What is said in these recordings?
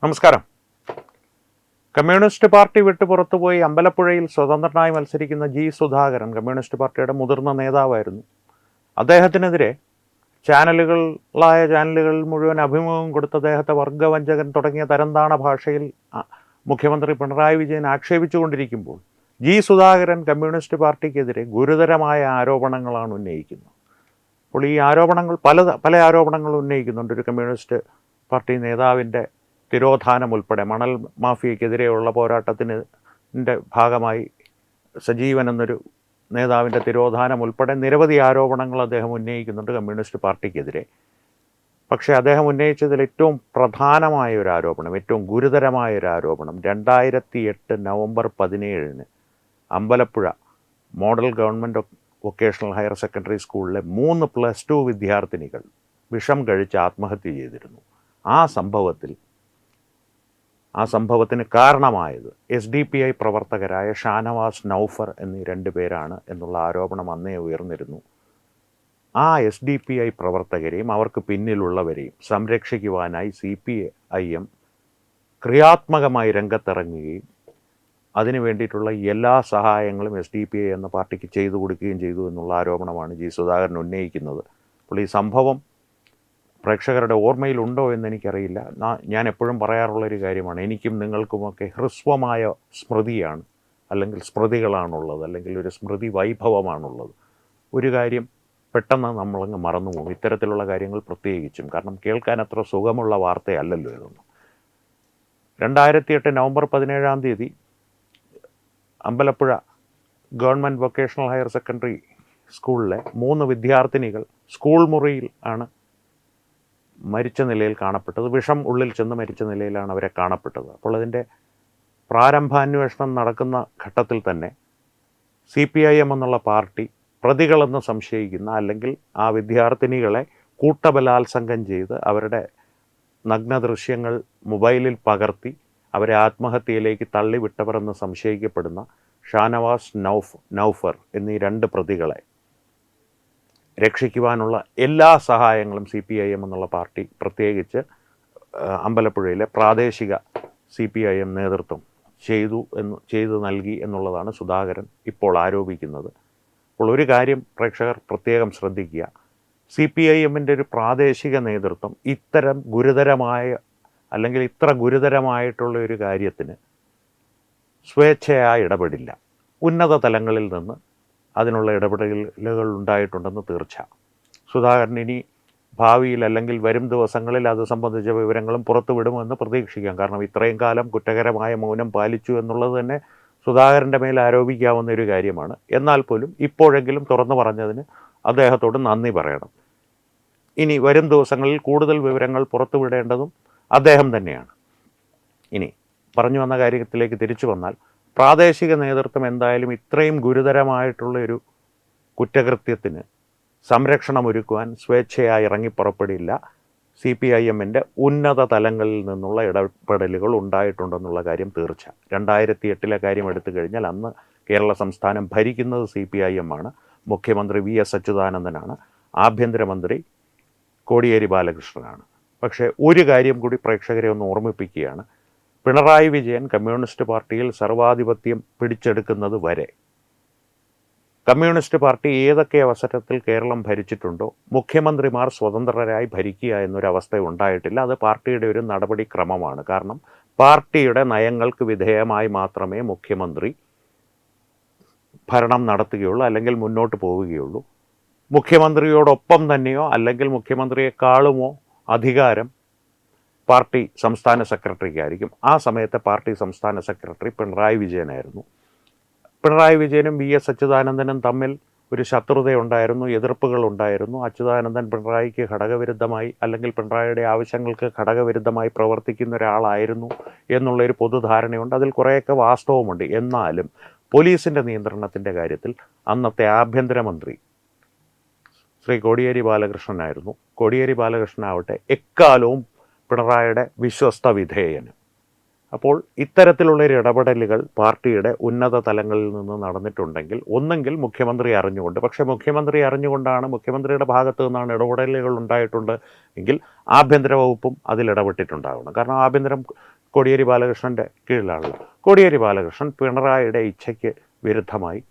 നമസ്കാരം. Communist party വിട്ടു പുറത്തുപോയി അമ്പലപ്പുഴയിൽ സ്വതന്ത്രനായി മത്സരിക്കുന്ന ജി സുധാകരൻ കമ്മ്യൂണിസ്റ്റ് പാർട്ടിയുടെ മുതിർന്ന നേതാവായിരുന്നു. അദ്ദേഹത്തിനെതിരെ ചാനലുകളിൽ മുഴുവൻ അഭിമുഖം കൊടുത്ത അദ്ദേഹത്തെ വർഗവഞ്ചകൻ തുടങ്ങിയ തരംതാണ ഭാഷയിൽ മുഖ്യമന്ത്രി പിണറായി വിജയൻ ആക്ഷേപിച്ചുകൊണ്ടിരിക്കുമ്പോൾ ജി സുധാകരൻ കമ്മ്യൂണിസ്റ്റ് പാർട്ടിക്കെതിരെ ഗുരുതരമായ ആരോപണങ്ങളാണ് ഉന്നയിക്കുന്നത്. അപ്പോൾ ഈ ആരോപണങ്ങൾ പല ആരോപണങ്ങൾ ഉന്നയിക്കുന്നുണ്ട്. ഒരു കമ്മ്യൂണിസ്റ്റ് പാർട്ടി നേതാവിൻ്റെ തിരോധാനം ഉൾപ്പെടെ മണൽ മാഫിയയ്ക്കെതിരെയുള്ള പോരാട്ടത്തിൻ്റെ ഭാഗമായി സജീവൻ എന്നൊരു നേതാവിൻ്റെ തിരോധാനം ഉൾപ്പെടെ നിരവധി ആരോപണങ്ങൾ അദ്ദേഹം ഉന്നയിക്കുന്നുണ്ട് കമ്മ്യൂണിസ്റ്റ് പാർട്ടിക്കെതിരെ. പക്ഷേ അദ്ദേഹം ഉന്നയിച്ചതിൽ ഏറ്റവും പ്രധാനമായ ഒരു ആരോപണം, ഏറ്റവും ഗുരുതരമായ ഒരു ആരോപണം 2008 November 17 Ambalappuzha model government vocational higher secondary സ്കൂളിലെ 3 +2 വിദ്യാർത്ഥിനികൾ വിഷം കഴിച്ച് ആത്മഹത്യ ചെയ്തിരുന്നു. ആ സംഭവത്തിന് കാരണമായത് SDPI പ്രവർത്തകരായ ഷാനവാസ്, നൗഫർ എന്നീ 2 പേരാണ് എന്നുള്ള ആരോപണം അന്നേ ഉയർന്നിരുന്നു. ആ SDPI പ്രവർത്തകരെയും അവർക്ക് പിന്നിലുള്ളവരെയും സംരക്ഷിക്കുവാനായി CPIM ക്രിയാത്മകമായി രംഗത്തിറങ്ങുകയും അതിനു വേണ്ടിയിട്ടുള്ള എല്ലാ സഹായങ്ങളും SDPI എന്ന പാർട്ടിക്ക് ചെയ്തു കൊടുക്കുകയും ചെയ്തു എന്നുള്ള ആരോപണമാണ് ജി സുധാകരൻ ഉന്നയിക്കുന്നത്. അപ്പോൾ ഈ സംഭവം പ്രേക്ഷകരുടെ ഓർമ്മയിലുണ്ടോ എന്നെനിക്കറിയില്ല. ഞാൻ എപ്പോഴും പറയാറുള്ളൊരു കാര്യമാണ്, എനിക്കും നിങ്ങൾക്കുമൊക്കെ ഹ്രസ്വമായ സ്മൃതിയാണ്, അല്ലെങ്കിൽ സ്മൃതികളാണുള്ളത്, അല്ലെങ്കിൽ ഒരു സ്മൃതി വൈഭവമാണുള്ളത്. ഒരു കാര്യം പെട്ടെന്ന് നമ്മളങ്ങ് മറന്നു പോകും, ഇത്തരത്തിലുള്ള കാര്യങ്ങൾ പ്രത്യേകിച്ചും. കാരണം കേൾക്കാൻ അത്ര സുഖമുള്ള വാർത്തയല്ലല്ലോ ഇതൊന്നും. 2008 November 17 Ambalappuzha government vocational higher secondary സ്കൂളിലെ 3 വിദ്യാർത്ഥിനികൾ സ്കൂൾ മുറിയിൽ ആണ് മരിച്ച നിലയിൽ കാണപ്പെട്ടത്. വിഷം ഉള്ളിൽ ചെന്ന് മരിച്ച നിലയിലാണ് അവരെ കാണപ്പെട്ടത്. അപ്പോൾ അതിൻ്റെ പ്രാരംഭാന്വേഷണം നടക്കുന്ന ഘട്ടത്തിൽ തന്നെ CPIM എന്നുള്ള പാർട്ടി പ്രതികളെന്ന് സംശയിക്കുന്ന, അല്ലെങ്കിൽ ആ വിദ്യാർത്ഥിനികളെ കൂട്ടബലാത്സംഗം ചെയ്ത് അവരുടെ നഗ്ന ദൃശ്യങ്ങൾ മൊബൈലിൽ പകർത്തി അവരെ ആത്മഹത്യയിലേക്ക് തള്ളിവിട്ടവരെന്ന് സംശയിക്കപ്പെടുന്ന ഷാനവാസ്, നൗഫർ എന്നീ 2 പ്രതികളെ രക്ഷിക്കുവാനുള്ള എല്ലാ സഹായങ്ങളും CPIM എന്നുള്ള പാർട്ടി, പ്രത്യേകിച്ച് അമ്പലപ്പുഴയിലെ പ്രാദേശിക CPIM നേതൃത്വം ചെയ്തു നൽകി എന്നുള്ളതാണ് സുധാകരൻ ഇപ്പോൾ ആരോപിക്കുന്നത്. അപ്പോൾ ഒരു കാര്യം പ്രേക്ഷകർ പ്രത്യേകം ശ്രദ്ധിക്കുക, CPIMൻ്റെ ഒരു പ്രാദേശിക നേതൃത്വം ഇത്തരം ഗുരുതരമായ, അല്ലെങ്കിൽ ഇത്ര ഗുരുതരമായിട്ടുള്ള ഒരു കാര്യത്തിന് സ്വേച്ഛയായി ഇടപെടില്ല. ഉന്നത തലങ്ങളിൽ നിന്ന് അതിനുള്ള ഇടപെടലുകൾ ഉണ്ടായിട്ടുണ്ടെന്ന് തീർച്ച. സുധാകരൻ ഇനി ഭാവിയിൽ, അല്ലെങ്കിൽ വരും ദിവസങ്ങളിൽ അത് സംബന്ധിച്ച വിവരങ്ങളും പുറത്തുവിടുമെന്ന് പ്രതീക്ഷിക്കാം. കാരണം ഇത്രയും കാലം കുറ്റകരമായ മൗനം പാലിച്ചു എന്നുള്ളത് തന്നെ സുധാകരൻ്റെ മേൽ ആരോപിക്കാവുന്ന ഒരു കാര്യമാണ്. എന്നാൽ പോലും ഇപ്പോഴെങ്കിലും തുറന്നു പറഞ്ഞതിന് അദ്ദേഹത്തോട് നന്ദി പറയണം. ഇനി വരും ദിവസങ്ങളിൽ കൂടുതൽ വിവരങ്ങൾ പുറത്തുവിടേണ്ടതും അദ്ദേഹം തന്നെയാണ്. ഇനി പറഞ്ഞു വന്ന കാര്യത്തിലേക്ക് തിരിച്ചു വന്നാൽ, പ്രാദേശിക നേതൃത്വം എന്തായാലും ഇത്രയും ഗുരുതരമായിട്ടുള്ള ഒരു കുറ്റകൃത്യത്തിന് സംരക്ഷണമൊരുക്കുവാൻ സ്വേച്ഛയായി ഇറങ്ങിപ്പുറപ്പെടില്ല. CPIMൻ്റെ ഉന്നത തലങ്ങളിൽ നിന്നുള്ള ഇടപെടലുകൾ ഉണ്ടായിട്ടുണ്ടെന്നുള്ള കാര്യം തീർച്ച. 2008 കാര്യം എടുത്തു കഴിഞ്ഞാൽ അന്ന് കേരള സംസ്ഥാനം ഭരിക്കുന്നത് CPIM ആണ്. മുഖ്യമന്ത്രി VS അച്യുതാനന്ദനാണ്, ആഭ്യന്തരമന്ത്രി കോടിയേരി ബാലകൃഷ്ണനാണ്. പക്ഷേ ഒരു കാര്യം കൂടി പ്രേക്ഷകരെ ഒന്ന് ഓർമ്മിപ്പിക്കുകയാണ്, പിണറായി വിജയൻ കമ്മ്യൂണിസ്റ്റ് പാർട്ടിയിൽ സർവാധിപത്യം പിടിച്ചെടുക്കുന്നത് വരെ കമ്മ്യൂണിസ്റ്റ് പാർട്ടി ഏതൊക്കെ അവസരത്തിൽ കേരളം ഭരിച്ചിട്ടുണ്ടോ മുഖ്യമന്ത്രിമാർ സ്വതന്ത്രരായി ഭരിക്കുക എന്നൊരവസ്ഥ ഉണ്ടായിട്ടില്ല. അത് പാർട്ടിയുടെ ഒരു നടപടിക്രമമാണ്. കാരണം പാർട്ടിയുടെ നയങ്ങൾക്ക് വിധേയമായി മാത്രമേ മുഖ്യമന്ത്രി ഭരണം നടത്തുകയുള്ളൂ, അല്ലെങ്കിൽ മുന്നോട്ട് പോവുകയുള്ളൂ. മുഖ്യമന്ത്രിയോടൊപ്പം തന്നെയോ അല്ലെങ്കിൽ മുഖ്യമന്ത്രിയെക്കാളുമോ അധികാരം പാർട്ടി സംസ്ഥാന സെക്രട്ടറിക്കായിരിക്കും. ആ സമയത്തെ പാർട്ടി സംസ്ഥാന സെക്രട്ടറി പിണറായി വിജയനായിരുന്നു. പിണറായി വിജയനും VS അച്യുതാനന്ദനും തമ്മിൽ ഒരു ശത്രുതയുണ്ടായിരുന്നു, എതിർപ്പുകളുണ്ടായിരുന്നു. അച്യുതാനന്ദൻ പിണറായിക്ക് ഘടകവിരുദ്ധമായി, അല്ലെങ്കിൽ പിണറായിയുടെ ആവശ്യങ്ങൾക്ക് ഘടകവിരുദ്ധമായി പ്രവർത്തിക്കുന്ന ഒരാളായിരുന്നു എന്നുള്ളൊരു പൊതുധാരണയുണ്ട്. അതിൽ കുറേയൊക്കെ വാസ്തവമുണ്ട്. എന്നാലും പോലീസിൻ്റെ നിയന്ത്രണത്തിൻ്റെ കാര്യത്തിൽ അന്നത്തെ ആഭ്യന്തരമന്ത്രി ശ്രീ കോടിയേരി ബാലകൃഷ്ണനായിരുന്നു. കോടിയേരി ബാലകൃഷ്ണനാവട്ടെ എക്കാലവും പിണറായിയുടെ വിശ്വസ്ത വിധേയന്. അപ്പോൾ ഇത്തരത്തിലുള്ളൊരു ഇടപെടലുകൾ പാർട്ടിയുടെ ഉന്നത തലങ്ങളിൽ നിന്ന് നടന്നിട്ടുണ്ടെങ്കിൽ ഒന്നെങ്കിൽ മുഖ്യമന്ത്രി അറിഞ്ഞുകൊണ്ട്, പക്ഷേ മുഖ്യമന്ത്രി അറിഞ്ഞുകൊണ്ടാണ്, മുഖ്യമന്ത്രിയുടെ ഭാഗത്തു നിന്നാണ് ഇടപെടലുകൾ ഉണ്ടായിട്ടുണ്ട് എങ്കിൽ ആഭ്യന്തര വകുപ്പും അതിൽ ഇടപെട്ടിട്ടുണ്ടാകണം. കാരണം ആഭ്യന്തരം കോടിയേരി ബാലകൃഷ്ണൻ്റെ കീഴിലാണല്ലോ. കോടിയേരി ബാലകൃഷ്ണൻ പിണറായിയുടെ ഇച്ഛയ്ക്ക് വിരുദ്ധമായി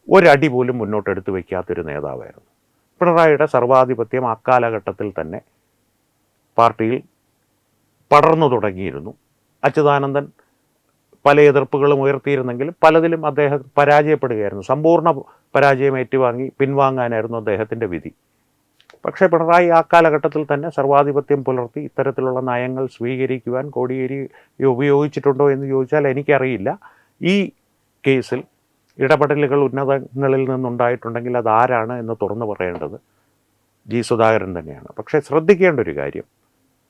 ഒരടി പോലും മുന്നോട്ടെടുത്ത് വയ്ക്കാത്തൊരു നേതാവായിരുന്നു. പിണറായിയുടെ സർവാധിപത്യം അക്കാലഘട്ടത്തിൽ തന്നെ പാർട്ടിയിൽ പടർന്നു തുടങ്ങിയിരുന്നു. അച്യുതാനന്ദൻ പല എതിർപ്പുകളും ഉയർത്തിയിരുന്നെങ്കിലും പലതിലും അദ്ദേഹം പരാജയപ്പെടുകയായിരുന്നു. സമ്പൂർണ്ണ പരാജയം ഏറ്റുവാങ്ങി പിൻവാങ്ങാനായിരുന്നു അദ്ദേഹത്തിൻ്റെ വിധി. പക്ഷേ പിണറായി ആ കാലഘട്ടത്തിൽ തന്നെ സർവാധിപത്യം പുലർത്തി ഇത്തരത്തിലുള്ള നയങ്ങൾ സ്വീകരിക്കുവാൻ കോടിയേരി ഉപയോഗിച്ചിട്ടുണ്ടോ എന്ന് ചോദിച്ചാൽ എനിക്കറിയില്ല. ഈ കേസിൽ ഇടപെടലുകൾ ഉന്നതങ്ങളിൽ നിന്നുണ്ടായിട്ടുണ്ടെങ്കിൽ അതാരാണ് എന്ന് തുറന്നു പറയേണ്ടത് ജി സുധാകരൻ തന്നെയാണ്. പക്ഷേ ശ്രദ്ധിക്കേണ്ട ഒരു കാര്യം,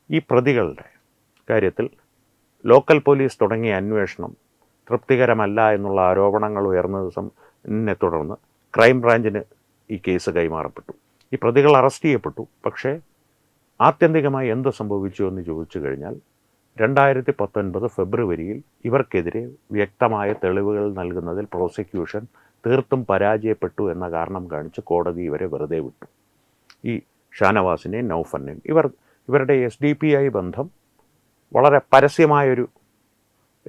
ഈ പ്രതികളുടെ കാര്യത്തിൽ ലോക്കൽ പോലീസ് തുടങ്ങിയ അന്വേഷണം തൃപ്തികരമല്ല എന്നുള്ള ആരോപണങ്ങൾ ഉയർന്നതിനെ തുടർന്ന് ക്രൈംബ്രാഞ്ചിന് ഈ കേസ് കൈമാറപ്പെട്ടു. ഈ പ്രതികൾ അറസ്റ്റ് ചെയ്യപ്പെട്ടു. പക്ഷേ ആത്യന്തികമായി എന്ത് സംഭവിച്ചു എന്ന് ചോദിച്ചു കഴിഞ്ഞാൽ 2019 ഫെബ്രുവരിയിൽ ഇവർക്കെതിരെ വ്യക്തമായ തെളിവുകൾ നൽകുന്നതിൽ പ്രോസിക്യൂഷൻ തീർത്തും പരാജയപ്പെട്ടു എന്ന കാരണം കാണിച്ച് കോടതി ഇവരെ വെറുതെ വിട്ടു. ഈ ഷാനവാസിനെയും നൗഫലിനെയും ഇവരുടെ SDPI ബന്ധം വളരെ പരസ്യമായൊരു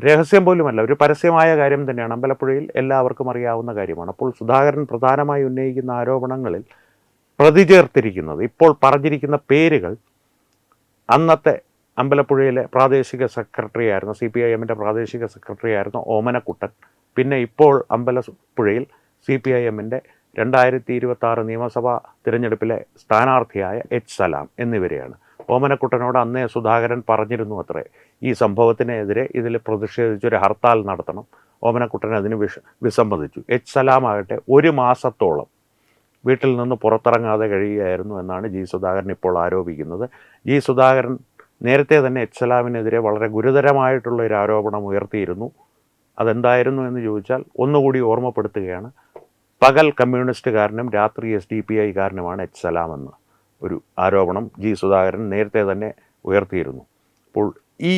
രഹസ്യം പോലുമല്ല, ഒരു പരസ്യമായ കാര്യം തന്നെയാണ്. അമ്പലപ്പുഴയിൽ എല്ലാവർക്കും അറിയാവുന്ന കാര്യമാണ്. അപ്പോൾ സുധാകരൻ പ്രധാനമായി ഉന്നയിക്കുന്ന ആരോപണങ്ങളിൽ പ്രതി ചേർത്തിരിക്കുന്നത്, ഇപ്പോൾ പറഞ്ഞിരിക്കുന്ന പേരുകൾ അന്നത്തെ അമ്പലപ്പുഴയിലെ പ്രാദേശിക സെക്രട്ടറി ആയിരുന്ന CPIMൻ്റെ പ്രാദേശിക സെക്രട്ടറി ആയിരുന്ന ഓമനക്കുട്ടൻ, പിന്നെ ഇപ്പോൾ അമ്പലപ്പുഴയിൽ CPIMൻ്റെ 2026 നിയമസഭാ തിരഞ്ഞെടുപ്പിലെ സ്ഥാനാർത്ഥിയായ H. സലാം എന്നിവരെയാണ്. ഓമനക്കുട്ടനോട് അന്നേ സുധാകരൻ പറഞ്ഞിരുന്നു അത്രേ, ഈ സംഭവത്തിനെതിരെ ഇതിൽ പ്രതിഷേധിച്ചൊരു ഹർത്താൽ നടത്തണം. ഓമനക്കുട്ടൻ അതിന് വിസമ്മതിച്ചു. H. സലാം ആകട്ടെ 1 മാസത്തോളം വീട്ടിൽ നിന്ന് പുറത്തിറങ്ങാതെ കഴിയുകയായിരുന്നു എന്നാണ് ജി സുധാകരൻ ഇപ്പോൾ ആരോപിക്കുന്നത്. ജി സുധാകരൻ നേരത്തെ തന്നെ H. സലാമിനെതിരെ വളരെ ഗുരുതരമായിട്ടുള്ള ഒരു ആരോപണം ഉയർത്തിയിരുന്നു. അതെന്തായിരുന്നു എന്ന് ചോദിച്ചാൽ ഒന്നുകൂടി ഓർമ്മപ്പെടുത്തുകയാണ്. പകൽ കമ്മ്യൂണിസ്റ്റുകാരനും രാത്രി SDPIക്കാരനുമാണ് H. സലാം എന്ന ഒരു ആരോപണം ജി സുധാകരൻ നേരത്തെ തന്നെ ഉയർത്തിയിരുന്നു. അപ്പോൾ ഈ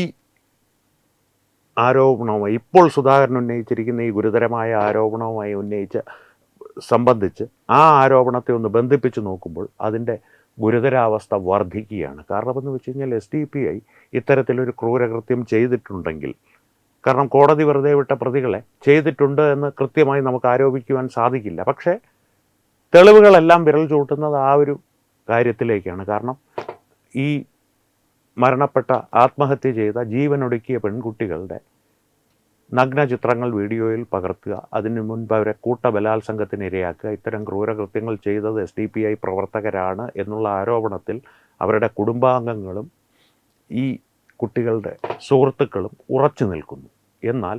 ആരോപണവുമായി ഇപ്പോൾ സുധാകരൻ ഉന്നയിച്ചിരിക്കുന്ന ഈ ഗുരുതരമായ ആരോപണവുമായി സംബന്ധിച്ച് ആ ആരോപണത്തെ ഒന്ന് ബന്ധിപ്പിച്ച് നോക്കുമ്പോൾ അതിൻ്റെ ഗുരുതരാവസ്ഥ വർദ്ധിക്കുകയാണ്. കാരണമെന്ന് വെച്ച് കഴിഞ്ഞാൽ SDPI ഇത്തരത്തിലൊരു ക്രൂരകൃത്യം ചെയ്തിട്ടുണ്ടെങ്കിൽ, കാരണം കോടതി വെറുതെ വിട്ട പ്രതികളെ ചെയ്തിട്ടുണ്ട് എന്ന് കൃത്യമായി നമുക്ക് ആരോപിക്കുവാൻ സാധിക്കില്ല. പക്ഷേ തെളിവുകളെല്ലാം വിരൽ ചൂട്ടുന്നത് ആ ഒരു കാര്യത്തിലേക്കാണ്. കാരണം ഈ മരണപ്പെട്ട ആത്മഹത്യ ചെയ്ത ജീവനൊടുക്കിയ പെൺകുട്ടികളുടെ നഗ്ന ചിത്രങ്ങൾ വീഡിയോയിൽ പകർത്തുക, അതിനു മുൻപ് അവരെ കൂട്ടബലാത്സംഗത്തിന് ഇരയാക്കുക, ഇത്തരം ക്രൂരകൃത്യങ്ങൾ ചെയ്തത് SDPI പ്രവർത്തകരാണ് എന്നുള്ള ആരോപണത്തിൽ അവരുടെ കുടുംബാംഗങ്ങളും ഈ കുട്ടികളുടെ സുഹൃത്തുക്കളും ഉറച്ചു നിൽക്കുന്നു. എന്നാൽ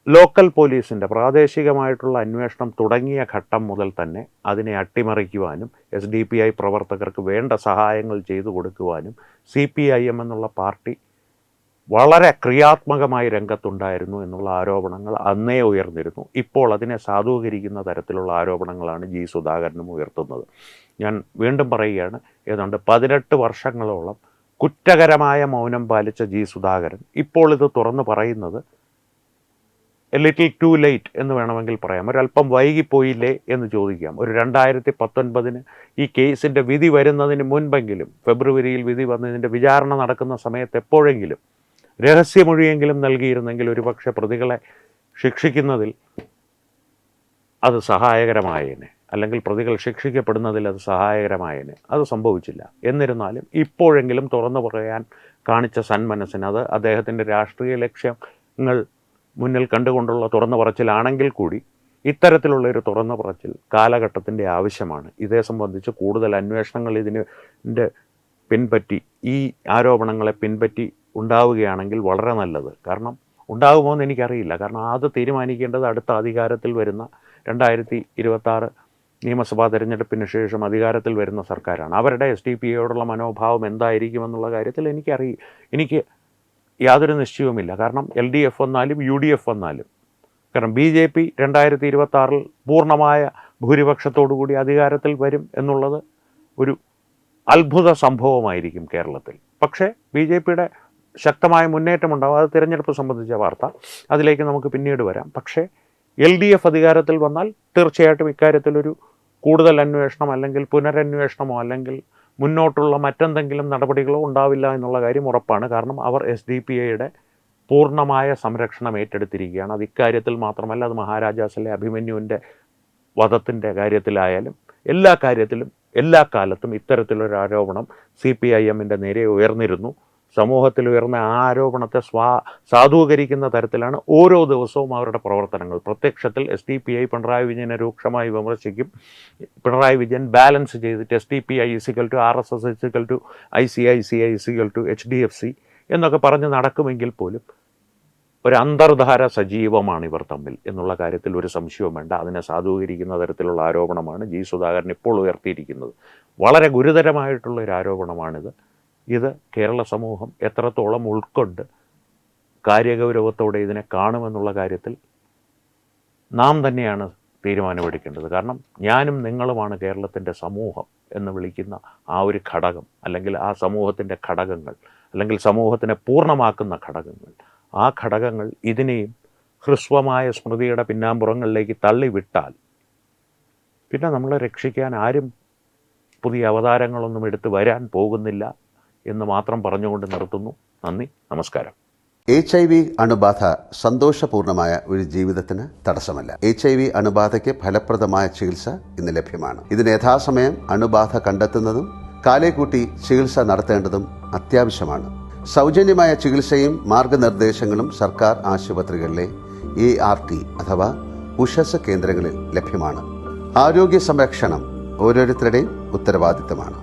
ലോക്കൽ പോലീസിൻ്റെ പ്രാദേശികമായിട്ടുള്ള അന്വേഷണം തുടങ്ങിയ ഘട്ടം മുതൽ തന്നെ അതിനെ അട്ടിമറിക്കുവാനും SDPI പ്രവർത്തകർക്ക് വേണ്ട സഹായങ്ങൾ ചെയ്തു കൊടുക്കുവാനും CPIM എന്നുള്ള പാർട്ടി വളരെ ക്രിയാത്മകമായി രംഗത്തുണ്ടായിരുന്നു എന്നുള്ള ആരോപണങ്ങൾ അന്നേ ഉയർന്നിരുന്നു. ഇപ്പോൾ അതിനെ സാധൂകരിക്കുന്ന തരത്തിലുള്ള ആരോപണങ്ങളാണ് ജി സുധാകരനും ഉയർത്തുന്നത്. ഞാൻ വീണ്ടും പറയുകയാണ്, ഏതാണ്ട് 18 വർഷങ്ങളോളം കുറ്റകരമായ മൗനം പാലിച്ച ജി സുധാകരൻ ഇപ്പോൾ ഇത് തുറന്നു പറയുന്നത് എ ലിറ്റിൽ ടു ലേറ്റ് എന്ന് വേണമെങ്കിൽ പറയാം. ഒരല്പം വൈകിപ്പോയില്ലേ എന്ന് ചോദിക്കാം. ഒരു 2019 ഈ കേസിൻ്റെ വിധി വരുന്നതിന് മുൻപെങ്കിലും, ഫെബ്രുവരിയിൽ വിധി വന്നതിൻ്റെ വിചാരണ നടക്കുന്ന സമയത്ത് എപ്പോഴെങ്കിലും രഹസ്യമൊഴിയെങ്കിലും നൽകിയിരുന്നെങ്കിൽ ഒരുപക്ഷെ പ്രതികളെ ശിക്ഷിക്കുന്നതിൽ അത് സഹായകരമായേനെ, അല്ലെങ്കിൽ പ്രതികൾ ശിക്ഷിക്കപ്പെടുന്നതിൽ അത് സഹായകരമായേനെ. അത് സംഭവിച്ചില്ല. എന്നിരുന്നാലും ഇപ്പോഴെങ്കിലും തുറന്നു പറയാൻ കാണിച്ച സന്മനസ്സിന്, അത് അദ്ദേഹത്തിൻ്റെ രാഷ്ട്രീയ ലക്ഷ്യങ്ങൾ മുന്നിൽ കണ്ടുകൊണ്ടുള്ള തുറന്നു പറച്ചിലാണെങ്കിൽ കൂടി ഇത്തരത്തിലുള്ളൊരു തുറന്നു പറച്ചിൽ കാലഘട്ടത്തിൻ്റെ ആവശ്യമാണ്. ഇതേ സംബന്ധിച്ച് കൂടുതൽ അന്വേഷണങ്ങൾ ഇതിൻ്റെ പിൻപറ്റി, ഈ ആരോപണങ്ങളെ പിൻപറ്റി ഉണ്ടാവുകയാണെങ്കിൽ വളരെ നല്ലത്. കാരണം ഉണ്ടാകുമോ എന്ന് എനിക്കറിയില്ല. കാരണം അത് തീരുമാനിക്കേണ്ടത് അടുത്ത അധികാരത്തിൽ വരുന്ന 2026 നിയമസഭാ തെരഞ്ഞെടുപ്പിന് ശേഷം അധികാരത്തിൽ വരുന്ന സർക്കാരാണ്. അവരുടെ SDPIയോടുള്ള മനോഭാവം എന്തായിരിക്കുമെന്നുള്ള കാര്യത്തിൽ എനിക്ക് യാതൊരു നിശ്ചയവുമില്ല. കാരണം LDF വന്നാലും UDF വന്നാലും, കാരണം BJP 2026 പൂർണ്ണമായ ഭൂരിപക്ഷത്തോടുകൂടി അധികാരത്തിൽ വരും എന്നുള്ളത് ഒരു അത്ഭുത സംഭവമായിരിക്കും കേരളത്തിൽ. പക്ഷേ BJPയുടെ ശക്തമായ മുന്നേറ്റമുണ്ടാകും. അത് തിരഞ്ഞെടുപ്പ് സംബന്ധിച്ച വാർത്ത, അതിലേക്ക് നമുക്ക് പിന്നീട് വരാം. പക്ഷേ LDF അധികാരത്തിൽ വന്നാൽ തീർച്ചയായിട്ടും ഇക്കാര്യത്തിലൊരു കൂടുതൽ അന്വേഷണം അല്ലെങ്കിൽ പുനരന്വേഷണമോ അല്ലെങ്കിൽ മുന്നോട്ടുള്ള മറ്റെന്തെങ്കിലും നടപടികളോ ഉണ്ടാവില്ല എന്നുള്ള കാര്യം ഉറപ്പാണ്. കാരണം അവർ SDPIയുടെ പൂർണ്ണമായ സംരക്ഷണം ഏറ്റെടുത്തിരിക്കുകയാണ്. അത് ഇക്കാര്യത്തിൽ മാത്രമല്ല, അത് മഹാരാജാസിലെ അഭിമന്യുവിൻ്റെ വധത്തിൻ്റെ കാര്യത്തിലായാലും എല്ലാ കാര്യത്തിലും എല്ലാ കാലത്തും ഇത്തരത്തിലൊരു ആരോപണം CPIMൻ്റെ നേരെ ഉയർന്നിരുന്നു. സമൂഹത്തിൽ ഉയർന്ന ആ ആരോപണത്തെ സാധൂകരിക്കുന്ന തരത്തിലാണ് ഓരോ ദിവസവും അവരുടെ പ്രവർത്തനങ്ങൾ. പ്രത്യക്ഷത്തിൽ SDPI പിണറായി വിജയനെ രൂക്ഷമായി വിമർശിക്കും. പിണറായി വിജയൻ ബാലൻസ് ചെയ്തിട്ട് SDPI RSS ICICI HDFC എന്നൊക്കെ പറഞ്ഞ് നടക്കുമെങ്കിൽ പോലും ഒരു അന്തർധാര സജീവമാണ് ഇവർ തമ്മിൽ എന്നുള്ള കാര്യത്തിൽ ഒരു സംശയവും വേണ്ട. അതിനെ സാധൂകരിക്കുന്ന തരത്തിലുള്ള ആരോപണമാണ് G. സുധാകരൻ ഇപ്പോൾ ഉയർത്തിയിരിക്കുന്നത്. വളരെ ഗുരുതരമായിട്ടുള്ളൊരു ആരോപണമാണിത്. ഇത് കേരള സമൂഹം എത്രത്തോളം ഉൾക്കൊണ്ട് കാര്യഗൗരവത്തോടെ ഇതിനെ കാണുമെന്നുള്ള കാര്യത്തിൽ നാം തന്നെയാണ് തീരുമാനമെടുക്കേണ്ടത്. കാരണം ഞാനും നിങ്ങളുമാണ് കേരളത്തിൻ്റെ സമൂഹം എന്ന് വിളിക്കുന്ന ആ ഒരു ഘടകം, അല്ലെങ്കിൽ ആ സമൂഹത്തിൻ്റെ ഘടകങ്ങൾ, അല്ലെങ്കിൽ സമൂഹത്തിനെ പൂർണ്ണമാക്കുന്ന ഘടകങ്ങൾ. ആ ഘടകങ്ങൾ ഇതിനെയും ഹ്രസ്വമായ സ്മൃതിയുടെ പിന്നാമ്പുറങ്ങളിലേക്ക് തള്ളിവിട്ടാൽ പിന്നെ നമ്മളെ രക്ഷിക്കാൻ ആരും പുതിയ അവതാരങ്ങളൊന്നും എടുത്ത് വരാൻ പോകുന്നില്ല എന്ന് മാത്രം പറഞ്ഞുകൊണ്ട് നിർത്തുന്നു. നന്ദി, നമസ്കാരം. HIV അണുബാധ സന്തോഷപൂർണമായ ഒരു ജീവിതത്തിന് തടസ്സമല്ല. HIV അണുബാധയ്ക്ക് ഫലപ്രദമായ ചികിത്സ ഇന്ന് ലഭ്യമാണ്. ഇതിന് യഥാസമയം അണുബാധ കണ്ടെത്തുന്നതും കാലേക്കൂട്ടി ചികിത്സ നടത്തേണ്ടതും അത്യാവശ്യമാണ്. സൗജന്യമായ ചികിത്സയും മാർഗനിർദ്ദേശങ്ങളും സർക്കാർ ആശുപത്രികളിലെ ART അഥവാ ഉഷസ് കേന്ദ്രങ്ങളിൽ ലഭ്യമാണ്. ആരോഗ്യ സംരക്ഷണം ഓരോരുത്തരുടെയും ഉത്തരവാദിത്തമാണ്.